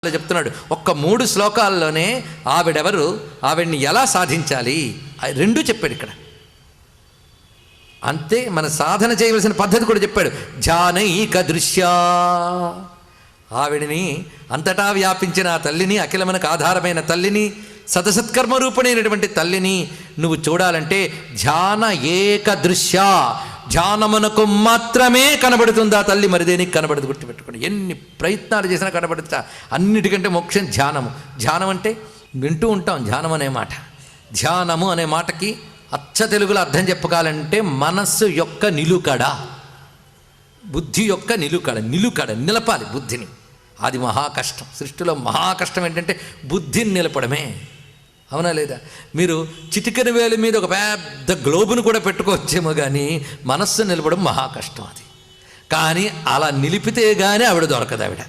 చెప్తున్నాడు. ఒక్క 3 శ్లోకాల్లోనే ఆవిడెవరు, ఆవిడ్ని ఎలా సాధించాలి రెండూ చెప్పాడు ఇక్కడ. అంతే మన సాధన చేయవలసిన పద్ధతి కూడా చెప్పాడు. ధ్యానైక దృశ్యా, ఆవిడిని అంతటా వ్యాపించిన ఆ తల్లిని, అఖిలమునకు ఆధారమైన తల్లిని, సతసత్కర్మ రూపిణైనటువంటి తల్లిని నువ్వు చూడాలంటే ధ్యాన ఏక దృశ్య, ధ్యానమునకు మాత్రమే కనబడుతుంది ఆ తల్లి, మరిదేనికి కనబడదు. గుర్తుపెట్టుకోండి, ఎన్ని ప్రయత్నాలు చేసినా కనబడుతా. అన్నిటికంటే మోక్షం ధ్యానము. ధ్యానం అంటే వింటూ ఉంటాం ధ్యానం అనే మాట. ధ్యానము అనే మాటకి అచ్చ తెలుగులో అర్థం చెప్పాలంటే మనస్సు యొక్క నిలుకడ, బుద్ధి యొక్క నిలుకడ నిలపాలి బుద్ధిని. అది మహా కష్టం. సృష్టిలో మహా కష్టం ఏంటంటే బుద్ధిని నిలపడమే. అవునా లేదా? మీరు చిటికెన వేలి మీద ఒక పెద్ద గ్లోబును కూడా పెట్టుకోవచ్చేమో కానీ మనస్సు నిలపడం మహా కష్టం అది. కానీ అలా నిలిపితే కానీ ఆవిడ దొరకదు. ఆవిడ